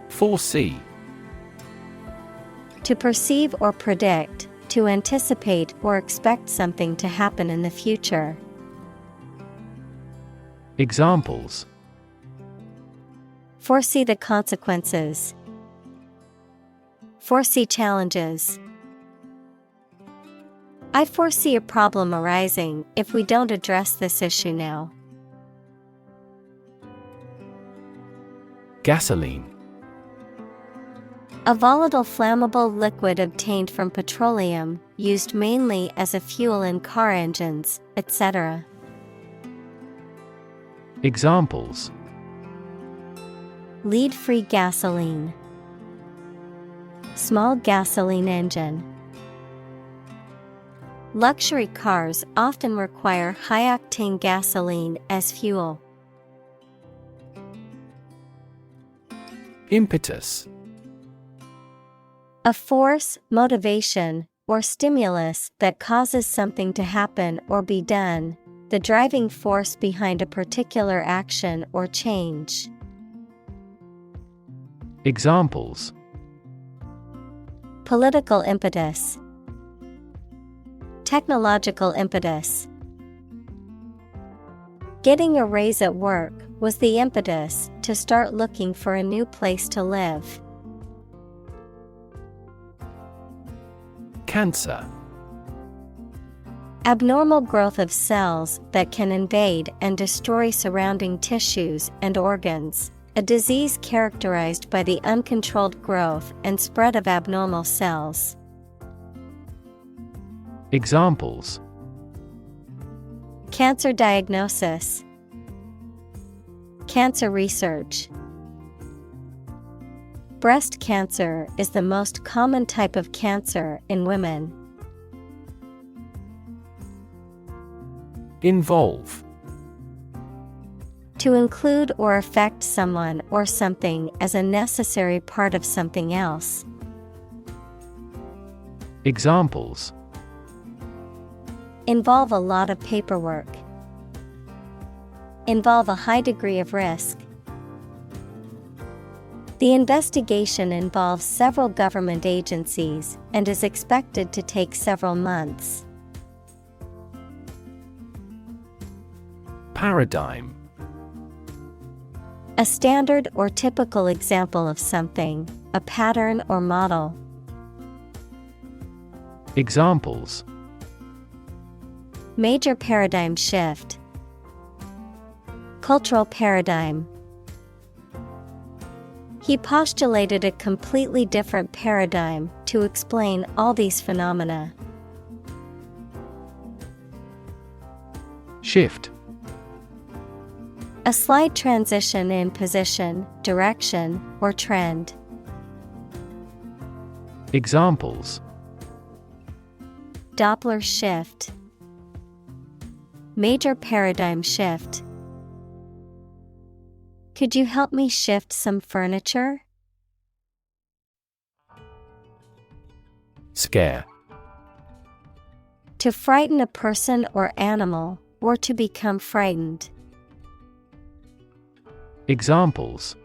Foresee. To perceive or predict, to anticipate or expect something to happen in the future. Examples: Foresee the consequences. Foresee challenges. I foresee a problem arising if we don't address this issue now. Gasoline. A volatile flammable liquid obtained from petroleum, used mainly as a fuel in car engines, etc. Examples: Lead-free gasoline. Small gasoline engine. Luxury cars often require high-octane gasoline as fuel. Impetus. A force, motivation, or stimulus that causes something to happen or be done, the driving force behind a particular action or change. Examples: Political impetus. Technological impetus. Getting a raise at work was the impetus to start looking for a new place to live. Cancer. Abnormal growth of cells that can invade and destroy surrounding tissues and organs. A disease characterized by the uncontrolled growth and spread of abnormal cells. Examples: Cancer diagnosis. Cancer research. Breast cancer is the most common type of cancer in women. Involve. To include or affect someone or something as a necessary part of something else. Examples: Involve a lot of paperwork. Involve a high degree of risk. The investigation involves several government agencies and is expected to take several months. Paradigm. A standard or typical example of something, a pattern or model. Examples: Major paradigm shift. Cultural paradigm. He postulated a completely different paradigm to explain all these phenomena. Shift. A slight transition in position, direction, or trend. Examples: Doppler shift. Major paradigm shift. Could you help me shift some furniture? Scare. To frighten a person or animal, or to become frightened. Examples: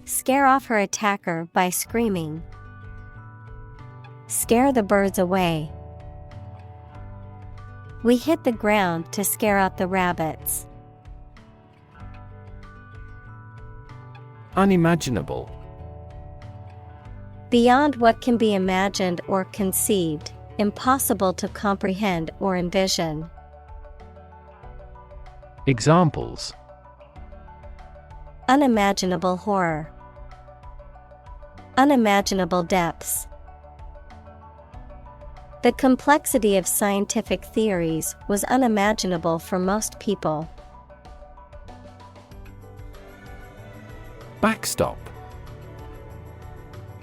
Scare off her attacker by screaming. Scare the birds away. We hit the ground to scare out the rabbits. Unimaginable. Beyond what can be imagined or conceived, impossible to comprehend or envision. Examples: Unimaginable horror. Unimaginable depths. The complexity of scientific theories was unimaginable for most people. Backstop.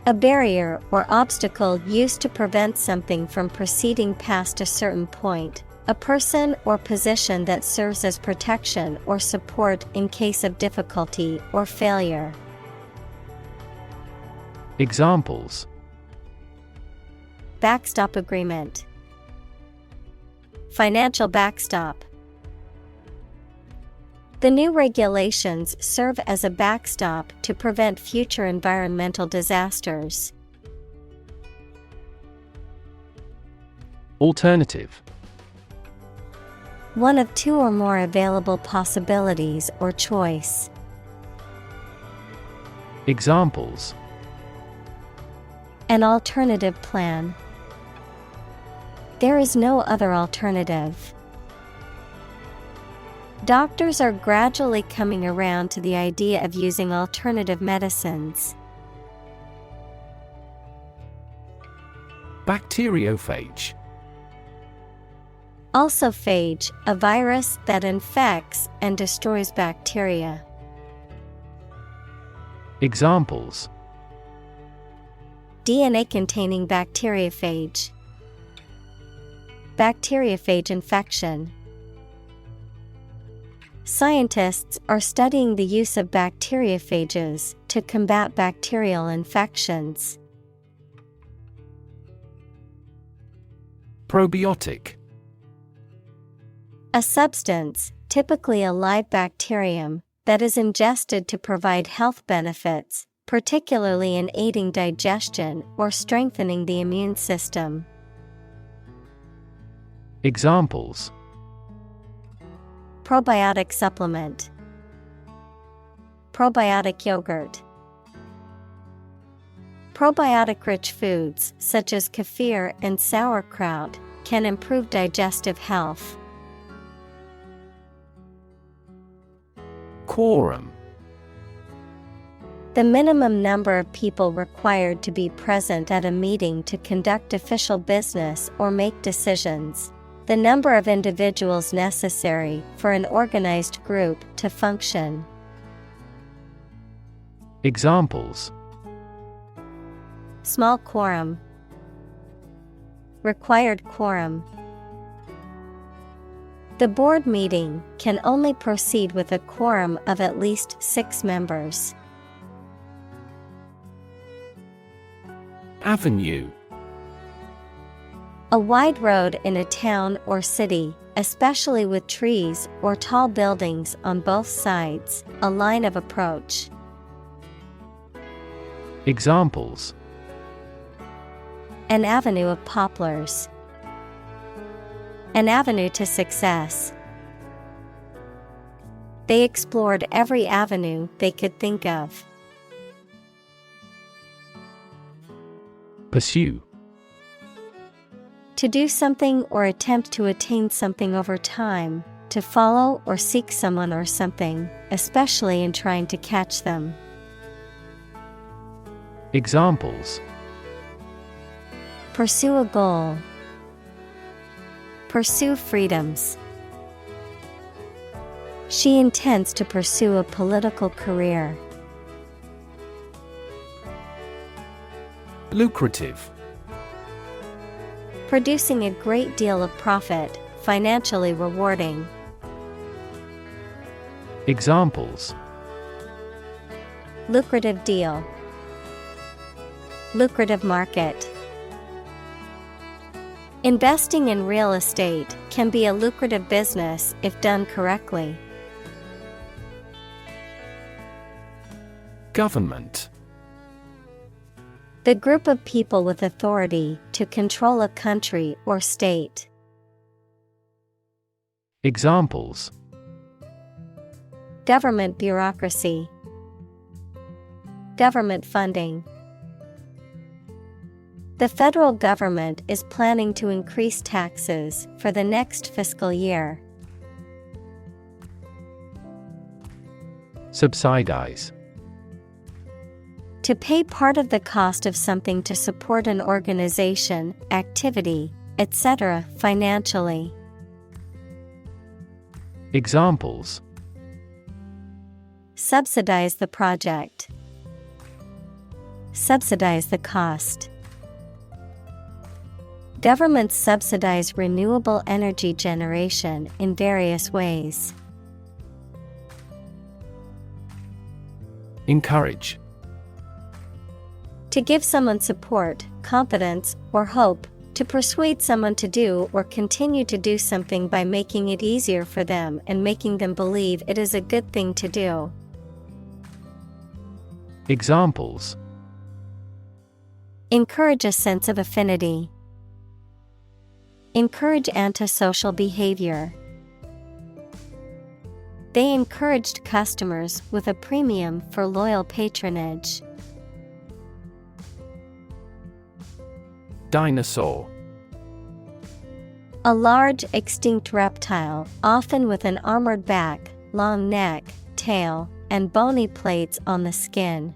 A barrier or obstacle used to prevent something from proceeding past a certain point, a person or position that serves as protection or support in case of difficulty or failure. Examples: Backstop agreement. Financial backstop. The new regulations serve as a backstop to prevent future environmental disasters. Alternative. One of two or more available possibilities or choice. Examples: An alternative plan. There is no other alternative. Doctors are gradually coming around to the idea of using alternative medicines. Bacteriophage. Also phage, a virus that infects and destroys bacteria. Examples: DNA-containing bacteriophage. Bacteriophage infection. Scientists are studying the use of bacteriophages to combat bacterial infections. Probiotic. A substance, typically a live bacterium, that is ingested to provide health benefits, particularly in aiding digestion or strengthening the immune system. Examples: Probiotic supplement. Probiotic yogurt. Probiotic-rich foods, such as kefir and sauerkraut, can improve digestive health. Quorum. The minimum number of people required to be present at a meeting to conduct official business or make decisions. The number of individuals necessary for an organized group to function. Examples: Small quorum. Required quorum. The board meeting can only proceed with a quorum of at least 6 members. Avenue. A wide road in a town or city, especially with trees or tall buildings on both sides, a line of approach. Examples: An avenue of poplars. An avenue to success. They explored every avenue they could think of. Pursue. To do something or attempt to attain something over time, to follow or seek someone or something, especially in trying to catch them. Examples: Pursue a goal. Pursue freedoms. She intends to pursue a political career. Lucrative. Producing a great deal of profit, financially rewarding. Examples: Lucrative deal. Lucrative market. Investing in real estate can be a lucrative business if done correctly. Government. The group of people with authority to control a country or state. Examples: Government bureaucracy. Government funding. The federal government is planning to increase taxes for the next fiscal year. Subsidize. To pay part of the cost of something to support an organization, activity, etc. financially. Examples: Subsidize the project. Subsidize the cost. Governments subsidize renewable energy generation in various ways. Encourage. To give someone support, confidence, or hope, to persuade someone to do or continue to do something by making it easier for them and making them believe it is a good thing to do. Examples: Encourage a sense of affinity. Encourage antisocial behavior. They encouraged customers with a premium for loyal patronage. Dinosaur. A large extinct reptile, often with an armored back, long neck, tail, and bony plates on the skin.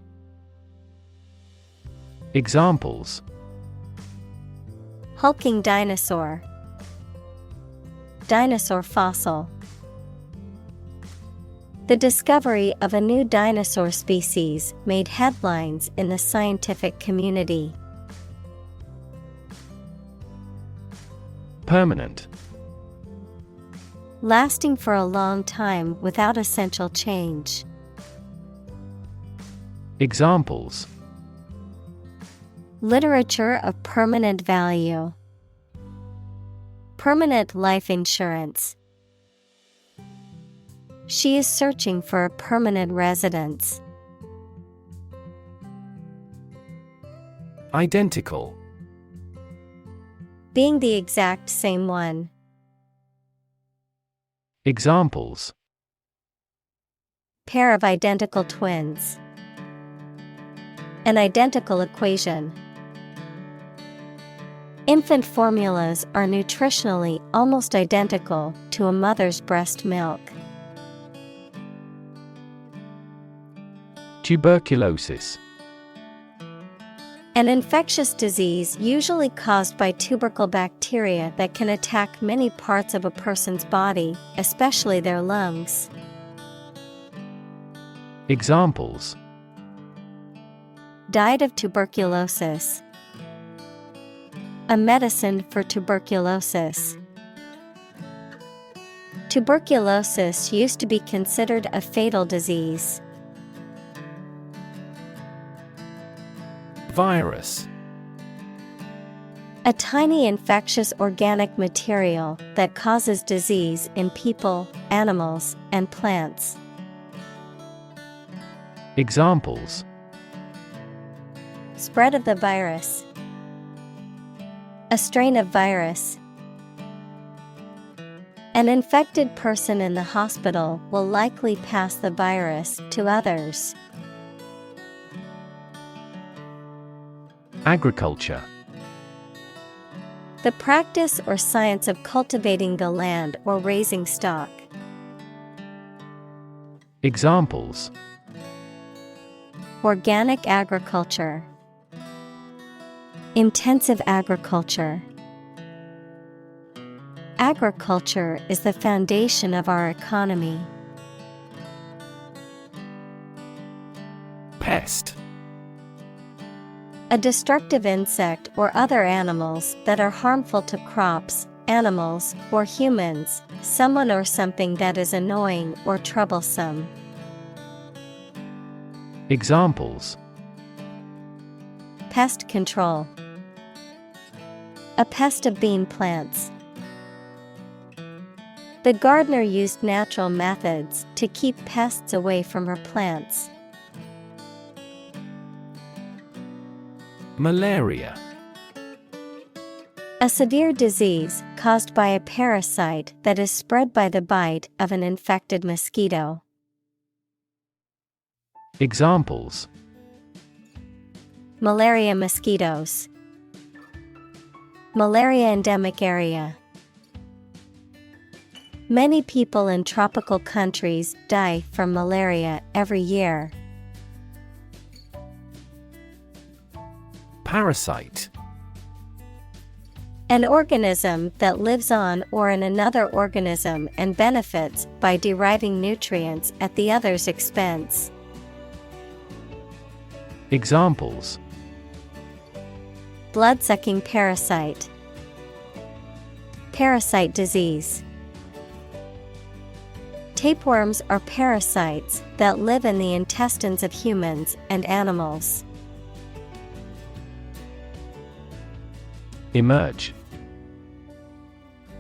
Examples: Hulking dinosaur. Dinosaur fossil. The discovery of a new dinosaur species made headlines in the scientific community. Permanent. Lasting for a long time without essential change. Examples: Literature of permanent value. Permanent life insurance. She is searching for a permanent residence. Identical. Being the exact same one. Examples: Pair of identical twins. An identical equation. Infant formulas are nutritionally almost identical to a mother's breast milk. Tuberculosis. An infectious disease usually caused by tubercle bacteria that can attack many parts of a person's body, especially their lungs. Examples: Died of tuberculosis. A medicine for tuberculosis. Tuberculosis used to be considered a fatal disease. Virus. A tiny infectious organic material that causes disease in people, animals, and plants. Examples: Spread of the virus. A strain of virus. An infected person in the hospital will likely pass the virus to others. Agriculture. The practice or science of cultivating the land or raising stock. Examples: Organic agriculture. Intensive agriculture. Agriculture is the foundation of our economy. Pest. A destructive insect or other animals that are harmful to crops, animals, or humans, someone or something that is annoying or troublesome. Examples: Pest control. A pest of bean plants. The gardener used natural methods to keep pests away from her plants. Malaria. A severe disease caused by a parasite that is spread by the bite of an infected mosquito. Examples: Malaria mosquitoes. Malaria endemic area. Many people in tropical countries die from malaria every year. Parasite. An organism that lives on or in another organism and benefits by deriving nutrients at the other's expense. Examples: Blood-sucking parasite. Parasite disease. Tapeworms are parasites that live in the intestines of humans and animals. Emerge.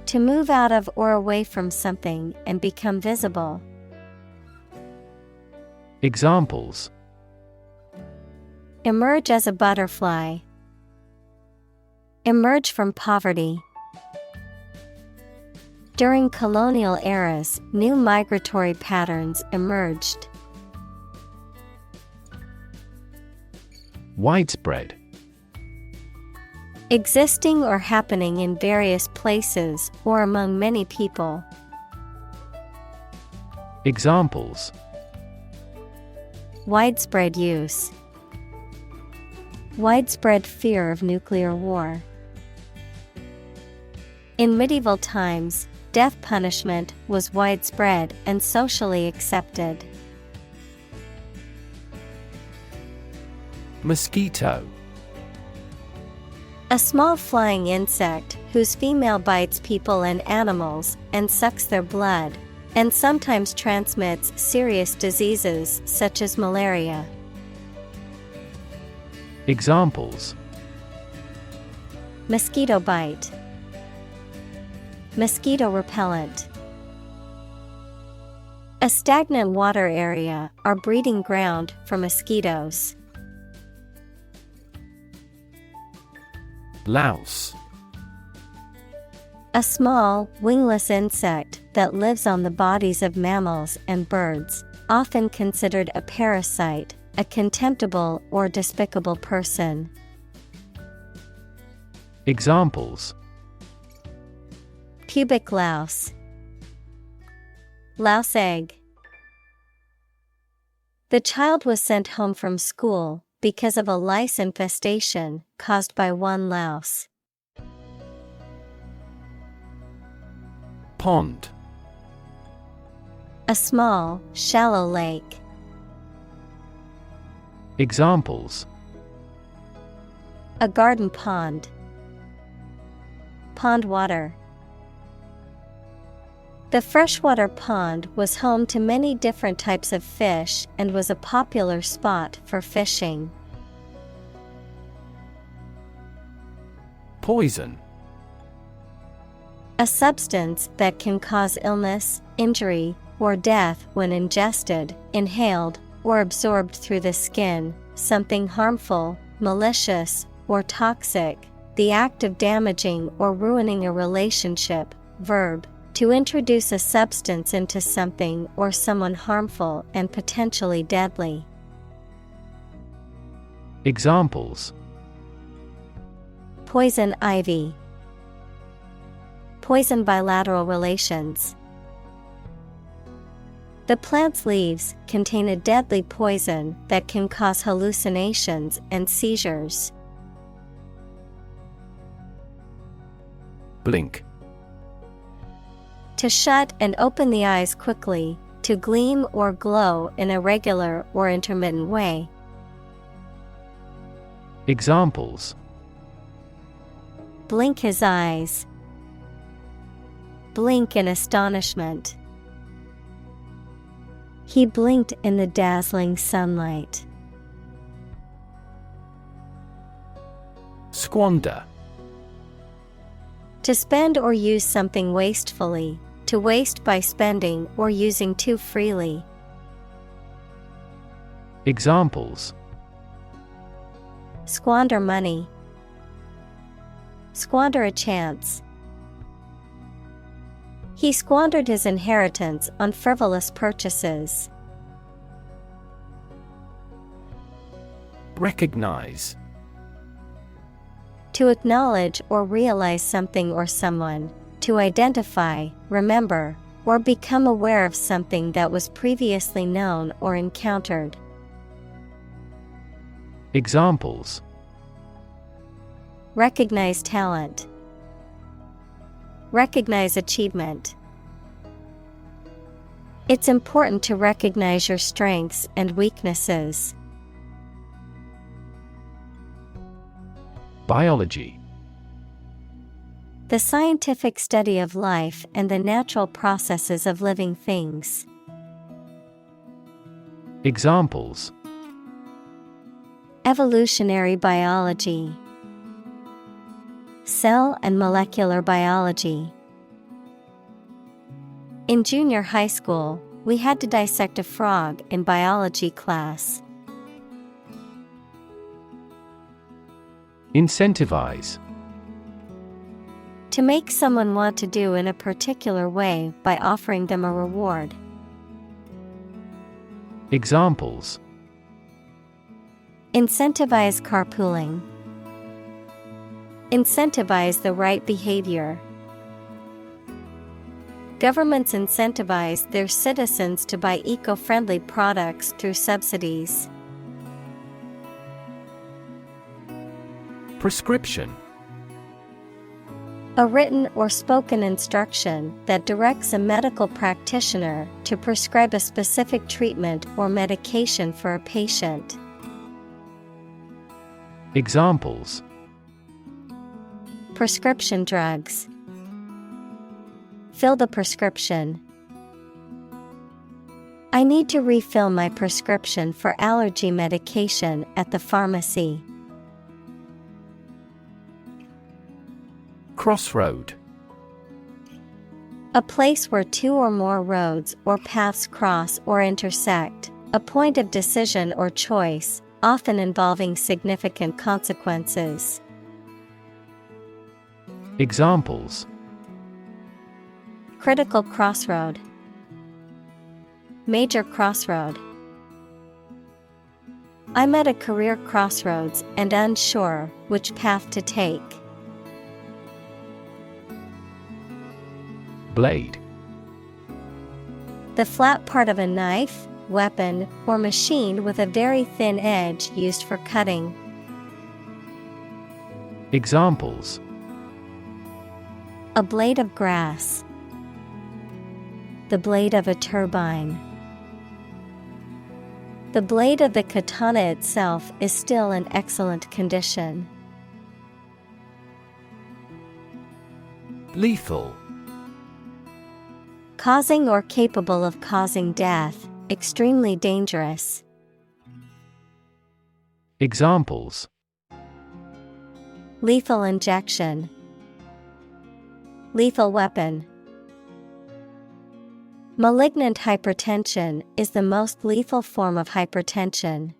To move out of or away from something and become visible. Examples: Emerge as a butterfly. Emerge from poverty. During colonial eras, new migratory patterns emerged. Widespread. Existing or happening in various places or among many people. Examples: Widespread use. Widespread fear of nuclear war. In medieval times, death punishment was widespread and socially accepted. Mosquito. A small flying insect whose female bites people and animals and sucks their blood, and sometimes transmits serious diseases such as malaria. Examples: Mosquito bite. Mosquito repellent. A stagnant water area or breeding ground for mosquitoes. Louse. A small, wingless insect that lives on the bodies of mammals and birds, often considered a parasite, a contemptible or despicable person. Examples: Pubic louse. Louse egg. The child was sent home from school because of a lice infestation caused by one louse. Pond. A small, shallow lake. Examples: A garden pond. Pond water. The freshwater pond was home to many different types of fish and was a popular spot for fishing. Poison. A substance that can cause illness, injury, or death when ingested, inhaled, or absorbed through the skin, something harmful, malicious, or toxic, the act of damaging or ruining a relationship. Verb, to introduce a substance into something or someone harmful and potentially deadly. Examples: Poison ivy. Poison bilateral relations. The plant's leaves contain a deadly poison that can cause hallucinations and seizures. Blink. To shut and open the eyes quickly, to gleam or glow in a regular or intermittent way. Examples: Blink his eyes. Blink in astonishment. He blinked in the dazzling sunlight. Squander. To spend or use something wastefully, to waste by spending or using too freely. Examples: Squander money. Squander a chance. He squandered his inheritance on frivolous purchases. Recognize. To acknowledge or realize something or someone, to identify, remember, or become aware of something that was previously known or encountered. Examples: Recognize talent. Recognize achievement. It's important to recognize your strengths and weaknesses. Biology. The scientific study of life and the natural processes of living things. Examples: Evolutionary biology. Cell and molecular biology. In junior high school, we had to dissect a frog in biology class. Incentivize. To make someone want to do in a particular way by offering them a reward. Examples: Incentivize carpooling. Incentivize the right behavior. Governments incentivize their citizens to buy eco-friendly products through subsidies. Prescription. A written or spoken instruction that directs a medical practitioner to prescribe a specific treatment or medication for a patient. Examples: Prescription drugs. Fill the prescription. I need to refill my prescription for allergy medication at the pharmacy. Crossroad. A place where two or more roads or paths cross or intersect. A point of decision or choice, often involving significant consequences. Examples: Critical crossroad. Major crossroad. I'm at a career crossroads and unsure which path to take. Blade. The flat part of a knife, weapon, or machine with a very thin edge used for cutting. Examples: A blade of grass. The blade of a turbine. The blade of the katana itself is still in excellent condition. Lethal. Causing or capable of causing death, extremely dangerous. Examples: Lethal injection. Lethal weapon. Malignant hypertension is the most lethal form of hypertension.